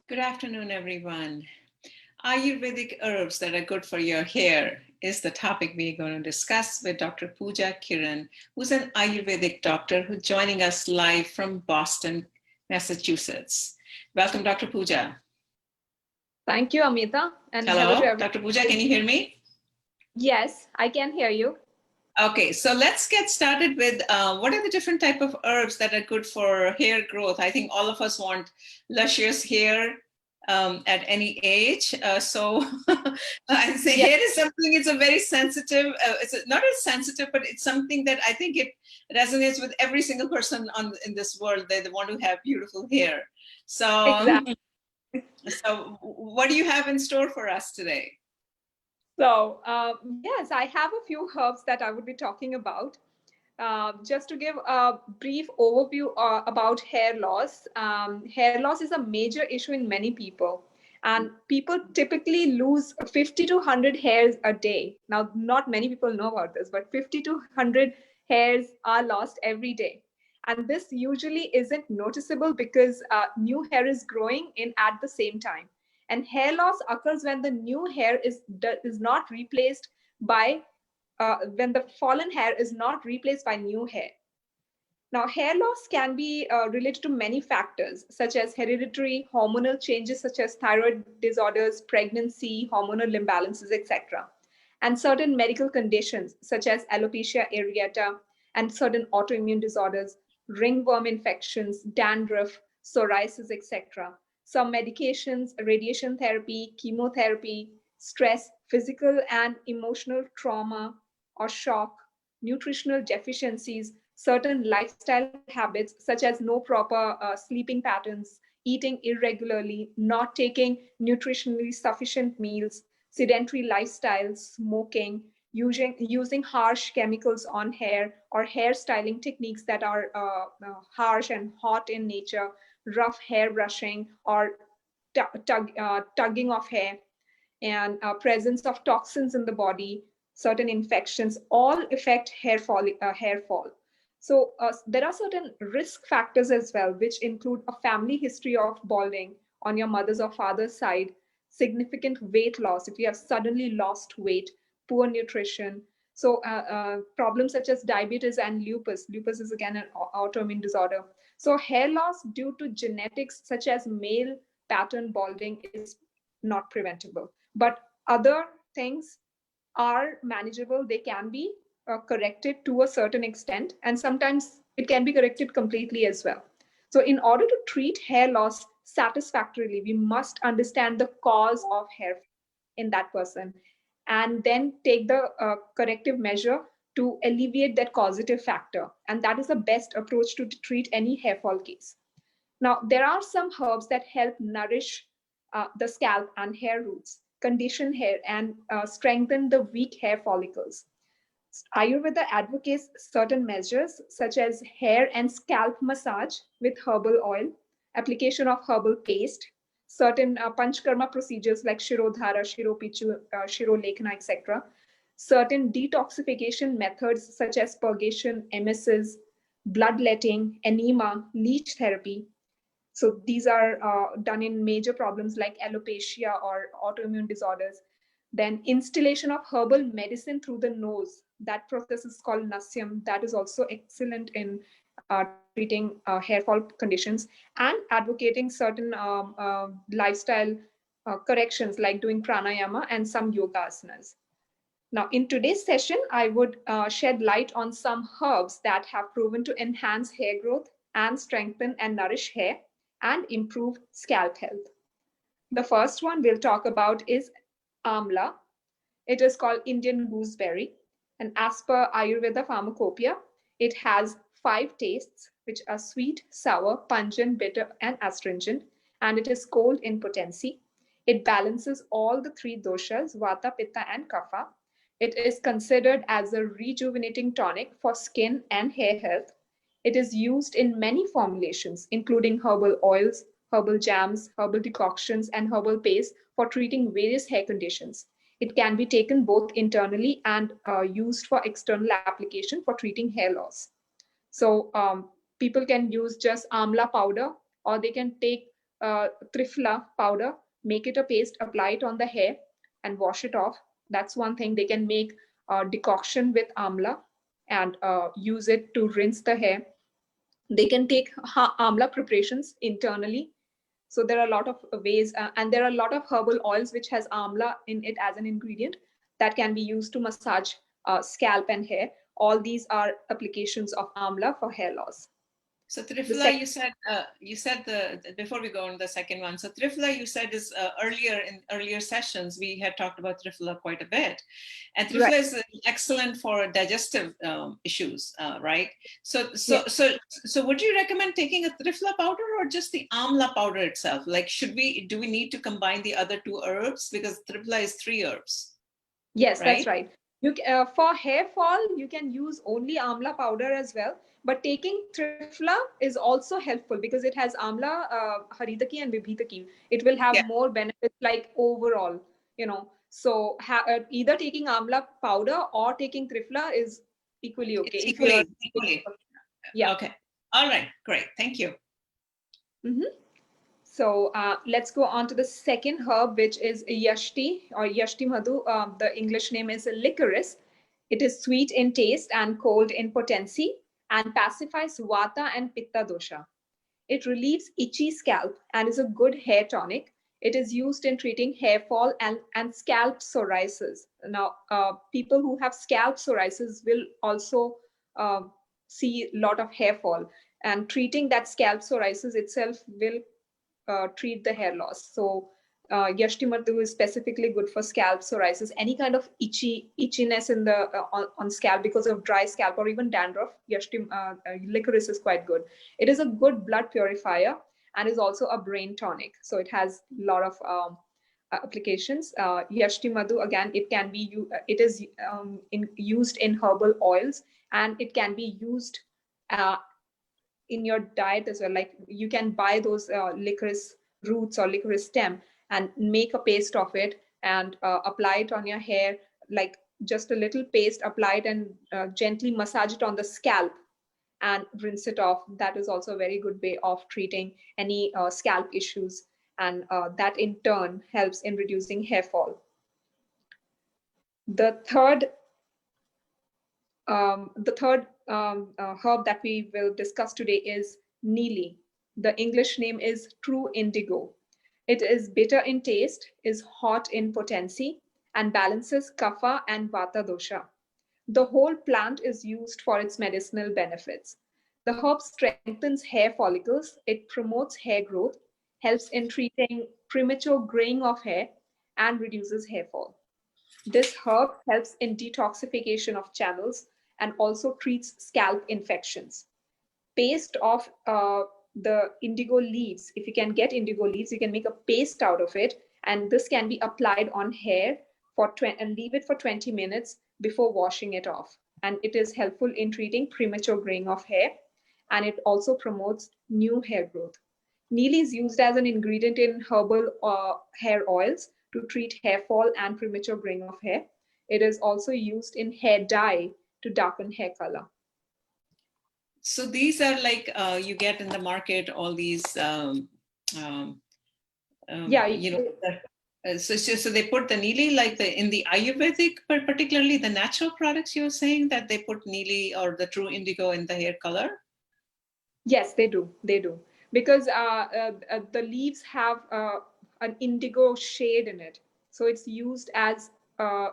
Good afternoon, everyone. Ayurvedic herbs that are good for your hair is the topic we're going to discuss with Dr. Pooja Kiran, who's an Ayurvedic doctor who's joining us live from Boston, Massachusetts. Welcome, Dr. Pooja. Thank you, Amita, and hello to Hello, everyone. Dr. Pooja, can you hear me? Yes, I can hear you. Okay, so let's get started with what are the different type of herbs that are good for hair growth? I think all of us want luscious hair at any age. So I say Yes, hair is something, it's a very sensitive, not as sensitive, but it's something that I think it resonates with every single person in this world. They want to have beautiful hair. So, exactly. so what do you have in store for us today? So, yes, I have a few herbs that I would be talking about. Just to give a brief overview about hair loss, hair loss is a major issue in many people. And people typically lose 50 to 100 hairs a day. Now, not many people know about this, but 50 to 100 hairs are lost every day. And this usually isn't noticeable because new hair is growing in at the same time. And hair loss occurs when the new hair is not replaced by when the fallen hair is not replaced by new hair. Now, hair loss can be related to many factors, such as hereditary, hormonal changes, such as thyroid disorders, pregnancy, hormonal imbalances, etc., and certain medical conditions, such as alopecia areata, and certain autoimmune disorders, ringworm infections, dandruff, psoriasis, etc. Some medications, radiation therapy, chemotherapy, stress, physical and emotional trauma or shock, nutritional deficiencies, certain lifestyle habits such as no proper sleeping patterns, eating irregularly, not taking nutritionally sufficient meals, sedentary lifestyle, smoking, using harsh chemicals on hair, or hair styling techniques that are harsh and hot in nature, rough hair brushing, or tugging of hair, and presence of toxins in the body, certain infections, all affect hair fall. So there are certain risk factors as well, which include a family history of balding on your mother's or father's side, significant weight loss if you have suddenly lost weight, poor nutrition. So problems such as diabetes and lupus. Lupus is again an autoimmune disorder. So hair loss due to genetics such as male pattern balding is not preventable. But other things are manageable. They can be corrected to a certain extent, and sometimes it can be corrected completely as well. So, in order to treat hair loss satisfactorily, we must understand the cause of hair in that person and then take the corrective measure to alleviate that causative factor. And that is the best approach to treat any hair fall case. Now, there are some herbs that help nourish the scalp and hair roots, condition hair, and strengthen the weak hair follicles. Ayurveda advocates certain measures such as hair and scalp massage with herbal oil, application of herbal paste, certain panchkarma procedures like Shirodhara, Shiropichu, Shirolekana, etc., certain detoxification methods such as purgation, emesis, bloodletting, enema, leech therapy. So these are done in major problems like alopecia or autoimmune disorders. Then installation of herbal medicine through the nose. That process is called Nasyam. That is also excellent in treating hair fall conditions, and advocating certain lifestyle corrections like doing pranayama and some yoga asanas. Now, in today's session, I would shed light on some herbs that have proven to enhance hair growth and strengthen and nourish hair and improve scalp health. The first one we'll talk about is Amla. It is called Indian gooseberry. And as per Ayurveda pharmacopoeia, it has 5 tastes, which are sweet, sour, pungent, bitter, and astringent. And it is cold in potency. It balances all the 3 doshas, Vata, Pitta, and Kapha. It is considered as a rejuvenating tonic for skin and hair health. It is used in many formulations, including herbal oils, herbal jams, herbal decoctions, and herbal paste for treating various hair conditions. It can be taken both internally and used for external application for treating hair loss. So people can use just amla powder, or they can take Triphala powder, make it a paste, apply it on the hair, and wash it off. That's one thing. They can make decoction with amla and use it to rinse the hair. They can take amla preparations internally. So there are a lot of ways, and there are a lot of herbal oils which has amla in it as an ingredient that can be used to massage scalp and hair. All these are applications of amla for hair loss. So Triphala, you said before we go on the second one. So Triphala, you said is earlier in earlier sessions we had talked about Triphala quite a bit, and Triphala Right. is excellent for digestive issues, right? So Yes. would you recommend taking a Triphala powder or just the Amla powder itself? Like, do we need to combine the other two herbs, because Triphala is 3 herbs, Yes, that's right? right. For hair fall, you can use only amla powder as well. But taking Triphala is also helpful because it has amla, haritaki, and vibhitaki. It will have Yeah, more benefits, like overall, you know. So either taking amla powder or taking Triphala is equally okay it's if you're equally. yeah. Okay. All right. Great. Thank you. Mhm. So let's go on to the second herb, which is yashti or yashti madhu. The English name is licorice. It is sweet in taste and cold in potency and pacifies Vata and Pitta Dosha. It relieves itchy scalp and is a good hair tonic. It is used in treating hair fall and scalp psoriasis. Now, people who have scalp psoriasis will also uh, see a lot of hair fall, and treating that scalp psoriasis itself will treat the hair loss. So Yashtimardu is specifically good for scalp psoriasis, any kind of itchiness in the on scalp because of dry scalp or even dandruff. Licorice is quite good. It is a good blood purifier and is also a brain tonic. So it has a lot of applications. Yashtimadu, again, it is used in herbal oils, and it can be used uh, in your diet as well. Like you can buy those licorice roots or licorice stem and make a paste of it and apply it on your hair, like just a little paste, apply it and gently massage it on the scalp and rinse it off. That is also a very good way of treating any scalp issues, and that in turn helps in reducing hair fall. The third herb that we will discuss today is Neeli. The English name is True Indigo. It is bitter in taste, is hot in potency, and balances Kapha and Vata dosha. The whole plant is used for its medicinal benefits. The herb strengthens hair follicles, it promotes hair growth, helps in treating premature graying of hair, and reduces hair fall. This herb helps in detoxification of channels and also treats scalp infections. Paste of the indigo leaves, if you can get indigo leaves, you can make a paste out of it, and this can be applied on hair and leave it for 20 minutes before washing it off. And it is helpful in treating premature graying of hair, and it also promotes new hair growth. Neem is used as an ingredient in herbal hair oils to treat hair fall and premature graying of hair. It is also used in hair dye to darken hair color. So these are like you get in the market all these um, Yeah, you know so they put the neeli like in the Ayurvedic, but particularly the natural products you're saying that they put neeli or the true indigo in the hair color. yes, they do. They do. Because the leaves have an indigo shade in it. So it's used as uh,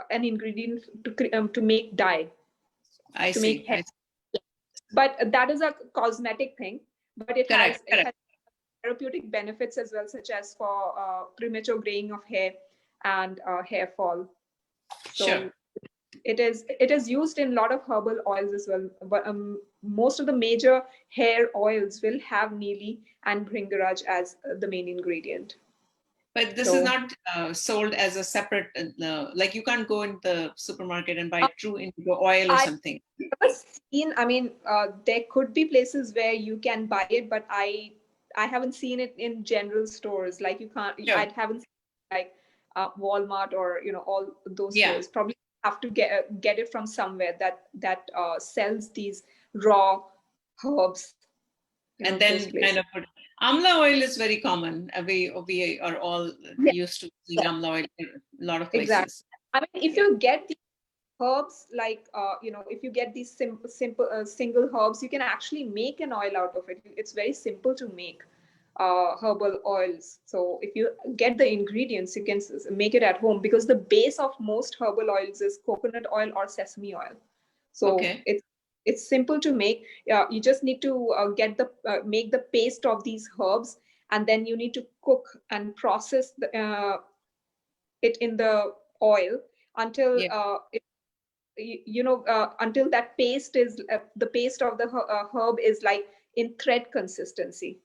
an ingredient to make dye, I to make see. hair. But that is a cosmetic thing. But Correct, it correct. has therapeutic benefits as well, such as for premature graying of hair and hair fall. Sure. So it is used in a lot of herbal oils as well. But most of the major hair oils will have Neeli and Bhringraj as the main ingredient. But this is So not sold as a separate, like you can't go in the supermarket and buy true indigo oil or I something. never seen. I mean, there could be places where you can buy it, but I haven't seen it in general stores. Like you can't. Sure. I haven't seen like Walmart or all those Yeah. stores. Probably have to get it from somewhere that sells these raw herbs. And Those then kind places. of Amla oil is very common. We are all Yeah, used to using yeah, amla oil in a lot of exactly. places. I mean, if you get herbs like if you get these simple single herbs, you can actually make an oil out of it. It's very simple to make herbal oils. So if you get the ingredients, you can make it at home, because the base of most herbal oils is coconut oil or sesame oil. So Okay. it's simple to make. You just need to get the make the paste of these herbs, and then you need to cook and process it in the oil until Yeah. until that paste is the paste of the herb is like in thread consistency.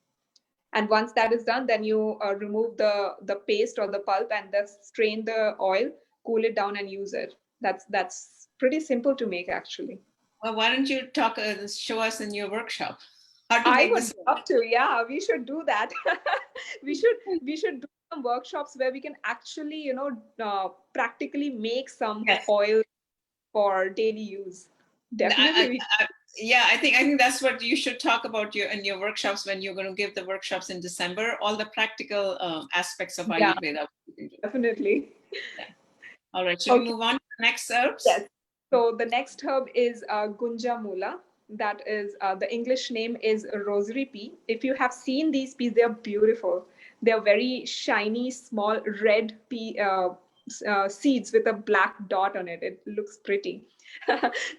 And once that is done, then you remove the paste or the pulp, and then strain the oil, cool it down, and use it. That's pretty simple to make, actually. Well, why don't you talk, show us in your workshop how to I make would this? love to. Yeah, we should do that. We should do some workshops where we can actually practically make some Yes. oil for daily use. I, Definitely we. I, yeah, I think that's what you should talk about your in your workshops when you're going to give the workshops in December. All the practical aspects of Yeah, Ayurveda. You can do. definitely. Yeah. All right. Should we Okay. move on to the next herbs? Yes. So the next herb is Gunja Mula. That is the English name is rosary pea. If you have seen these peas, they are beautiful. They are very shiny, small red pea seeds with a black dot on it. It looks pretty.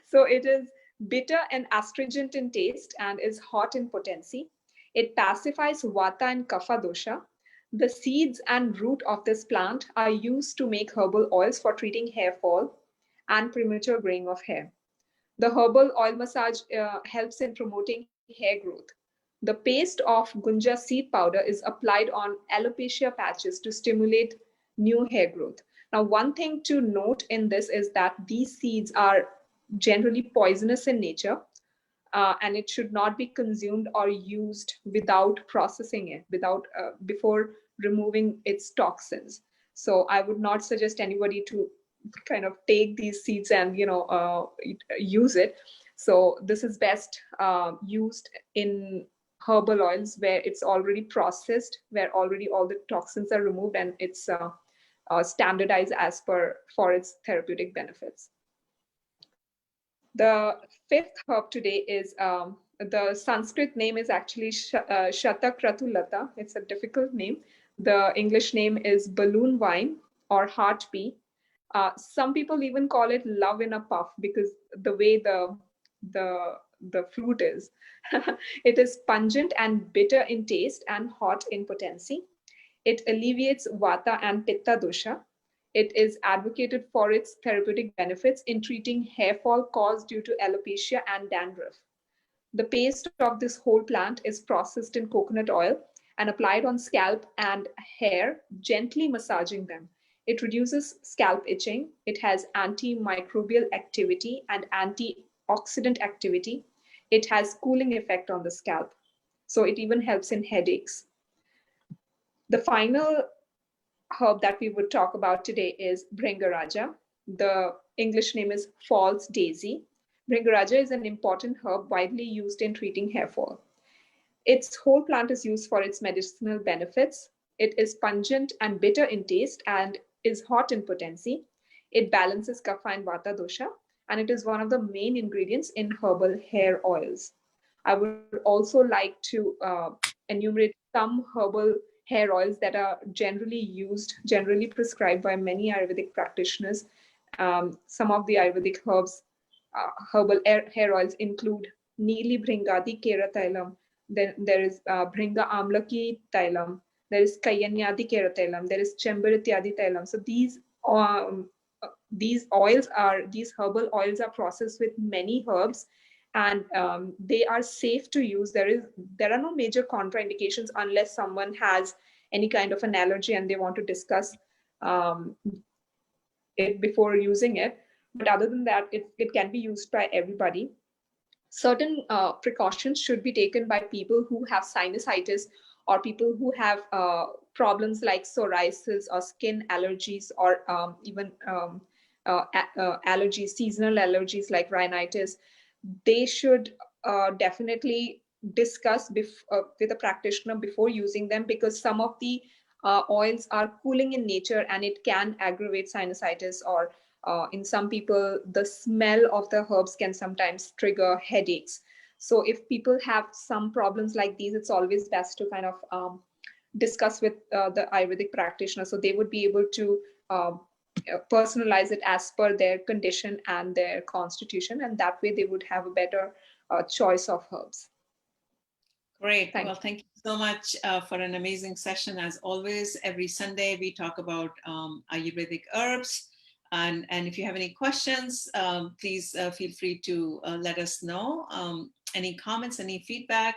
So it is bitter and astringent in taste and is hot in potency. It pacifies Vata and Kapha dosha. The seeds and root of this plant are used to make herbal oils for treating hair fall and premature graying of hair. The herbal oil massage helps in promoting hair growth. The paste of gunja seed powder is applied on alopecia patches to stimulate new hair growth. Now, one thing to note in this is that these seeds are generally poisonous in nature, and it should not be consumed or used without processing it, without before removing its toxins. So I would not suggest anybody to kind of take these seeds and use it. So this is best used in herbal oils where it's already processed, where already all the toxins are removed, and it's standardized as per for its therapeutic benefits. The fifth herb today is the Sanskrit name is actually Shatakratu Lata. It's a difficult name. The English name is balloon vine or heart pea. Some people even call it love in a puff because the way the the fruit is. It is pungent and bitter in taste and hot in potency. It alleviates Vata and Pitta dosha. It is advocated for its therapeutic benefits in treating hair fall caused due to alopecia and dandruff. The paste of this whole plant is processed in coconut oil and applied on scalp and hair, gently massaging them. It reduces scalp itching. It has antimicrobial activity and antioxidant activity. It has cooling effect on the scalp. So it even helps in headaches. The final herb that we would talk about today is Bhringa Raja. The English name is false daisy. Bhringa Raja is an important herb widely used in treating hair fall. Its whole plant is used for its medicinal benefits. It is pungent and bitter in taste and is hot in potency. It balances kapha and vata dosha, and it is one of the main ingredients in herbal hair oils. I would also like to enumerate some herbal hair oils that are generally used, generally prescribed by many Ayurvedic practitioners. Some of the Ayurvedic herbal hair oils include Neeli Bhringadi Kera Tailam. Then there is Bhringa Amlaki Tailam. There is Kayanyadi Kera Tailam. There is Chembaratyadi Tailam. So these herbal oils are processed with many herbs, and they are safe to use. There are no major contraindications unless someone has any kind of an allergy and they want to discuss um, it before using it. But other than that, it can be used by everybody. Certain precautions should be taken by people who have sinusitis or people who have problems like psoriasis or skin allergies or even allergies, seasonal allergies like rhinitis. They should definitely discuss with a practitioner before using them, because some of the oils are cooling in nature and it can aggravate sinusitis, or in some people, the smell of the herbs can sometimes trigger headaches. So if people have some problems like these, it's always best to kind of discuss with the Ayurvedic practitioner, so they would be able to personalize it as per their condition and their constitution, and that way they would have a better choice of herbs. Great. Well, thank you so much for an amazing session. As always, every Sunday we talk about Ayurvedic herbs. And if you have any questions, please feel free to let us know. Any comments, any feedback,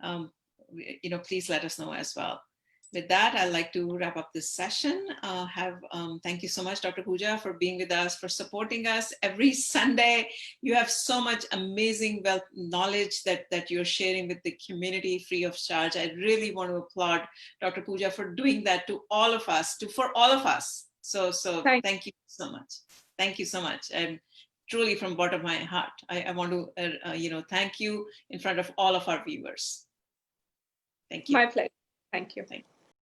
please let us know as well. With that, I'd like to wrap up this session. Thank you so much, Dr. Pooja, for being with us, for supporting us every Sunday. You have so much amazing knowledge that you're sharing with the community free of charge. I really want to applaud Dr. Pooja for doing that to all of us, for all of us. So thank you so much. Thank you so much. And truly from bottom of my heart, I want to thank you in front of all of our viewers. Thank you. My pleasure. Thank you.